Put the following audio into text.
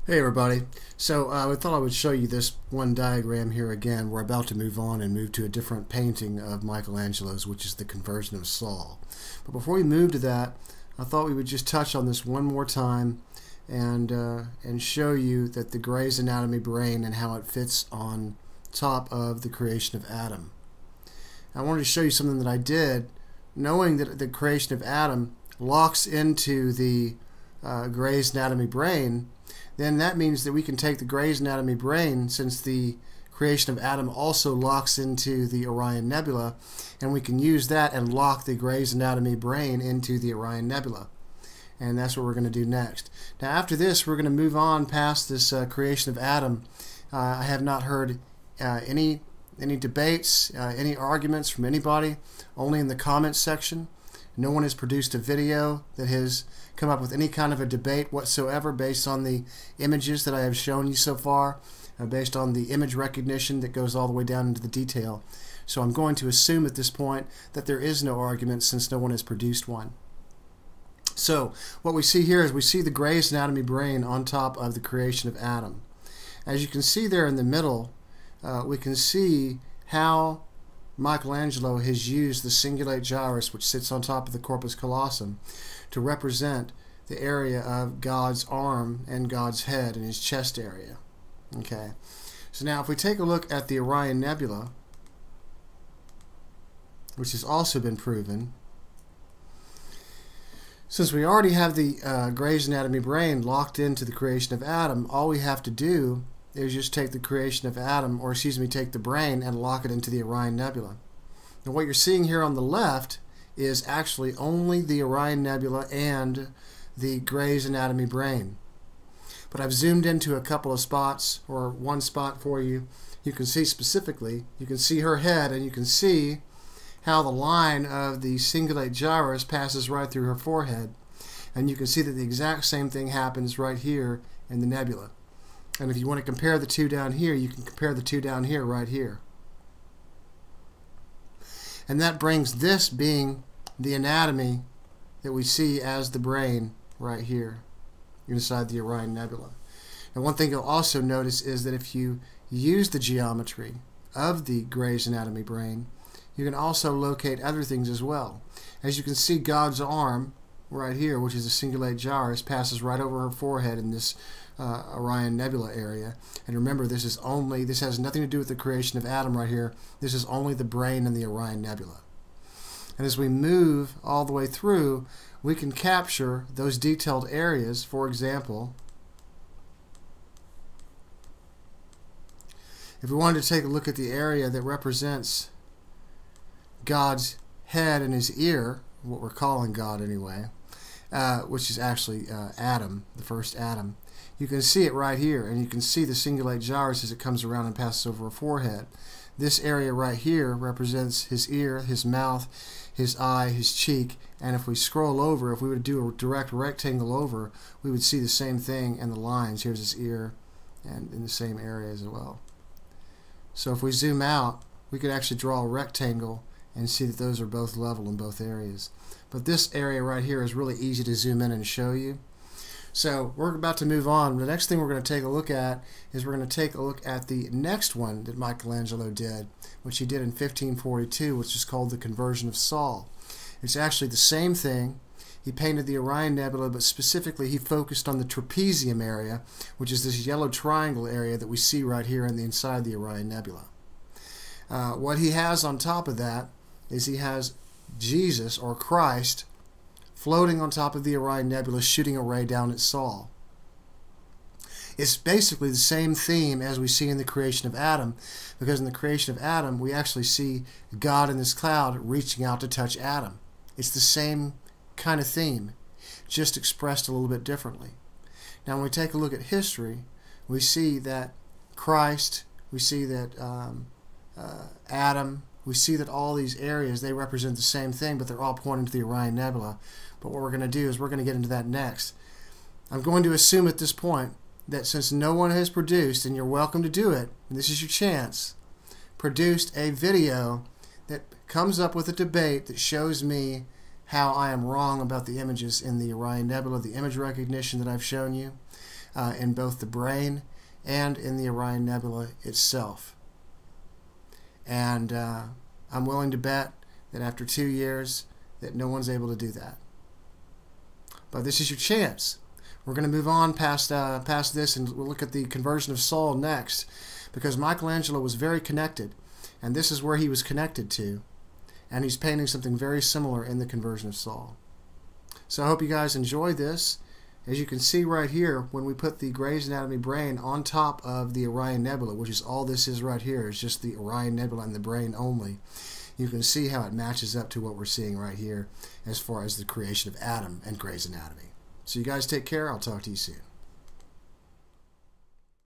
Hey everybody, so I thought I would show you this one diagram here again. We're about to move on and move to a different painting of Michelangelo's, which is the Conversion of Saul. But before we move to that, I thought we would just touch on this one more time and show you that the Gray's Anatomy brain and how it fits on top of the creation of Adam. I wanted to show you something that I did, knowing that the creation of Adam locks into the Gray's Anatomy brain. Then that means that we can take the Gray's Anatomy brain, since the creation of Adam also locks into the Orion Nebula, and we can use that and lock the Gray's Anatomy brain into the Orion Nebula. And that's what we're going to do next. Now after this, we're going to move on past this creation of Adam. I have not heard any debates, any arguments from anybody, only in the comments section. No one has produced a video that has come up with any kind of a debate whatsoever based on the images that I have shown you so far, based on the image recognition that goes all the way down into the detail. So I'm going to assume at this point that there is no argument, since no one has produced one. So what we see here is we see the Gray's Anatomy brain on top of the creation of Adam. As you can see there in the middle, we can see how Michelangelo has used the cingulate gyrus, which sits on top of the corpus callosum, to represent the area of God's arm and God's head in his chest area. Okay, so now if we take a look at the Orion Nebula, which has also been proven, since we already have the Gray's Anatomy brain locked into the creation of Adam, all we have to do is just take the creation of Adam, or excuse me, take the brain and lock it into the Orion Nebula. And what you're seeing here on the left is actually only the Orion Nebula and the Gray's Anatomy brain. But I've zoomed into a couple of spots, or one spot for you. You can see specifically, you can see her head, and you can see how the line of the cingulate gyrus passes right through her forehead. And you can see that the exact same thing happens right here in the nebula. And if you want to compare the two down here, you can compare the two down here right here. And that brings this being the anatomy that we see as the brain right here inside the Orion Nebula. And one thing you'll also notice is that if you use the geometry of the Gray's Anatomy brain, you can also locate other things as well. As you can see, God's arm right here, which is a cingulate gyrus, passes right over her forehead in this Orion Nebula area. And remember, this has nothing to do with the creation of Adam right here. This is only the brain in the Orion Nebula. And as we move all the way through, we can capture those detailed areas. For example, if we wanted to take a look at the area that represents God's head and his ear, what we're calling God anyway, which is actually Adam, the first Adam, you can see it right here, and you can see the cingulate gyrus as it comes around and passes over her forehead. This area right here represents his ear, his mouth, his eye, his cheek, and if we scroll over, if we were to do a direct rectangle over, we would see the same thing in the lines. Here's his ear, and in the same area as well. So if we zoom out, we could actually draw a rectangle and see that those are both level in both areas. But this area right here is really easy to zoom in and show you. So we're about to move on. The next thing we're going to take a look at is we're going to take a look at the next one that Michelangelo did, which he did in 1542, which is called the Conversion of Saul. It's actually the same thing. He painted the Orion Nebula, but specifically he focused on the trapezium area, which is this yellow triangle area that we see right here in the inside of the Orion Nebula. What he has on top of that is he has Jesus, or Christ, floating on top of the Orion Nebula, shooting a ray down at Saul. It's basically the same theme as we see in the creation of Adam, because in the creation of Adam, we actually see God in this cloud reaching out to touch Adam. It's the same kind of theme, just expressed a little bit differently. Now, when we take a look at history, we see that Christ, we see that Adam, we see that all these areas, they represent the same thing, but they're all pointing to the Orion Nebula. But what we're going to do is we're going to get into that next. I'm going to assume at this point that since no one has produced, and you're welcome to do it, and this is your chance, produced a video that comes up with a debate that shows me how I am wrong about the images in the Orion Nebula, the image recognition that I've shown you, in both the brain and in the Orion Nebula itself. And I'm willing to bet that after 2 years that no one's able to do that. But this is your chance. We're going to move on past this, and we'll look at the conversion of Saul next, because Michelangelo was very connected, and this is where he was connected to, and he's painting something very similar in the conversion of Saul. So I hope you guys enjoy this. As you can see right here, when we put the Gray's Anatomy brain on top of the Orion Nebula, which is all this is right here, is just the Orion Nebula and the brain only, you can see how it matches up to what we're seeing right here as far as the creation of Adam and Gray's Anatomy. So you guys take care. I'll talk to you soon.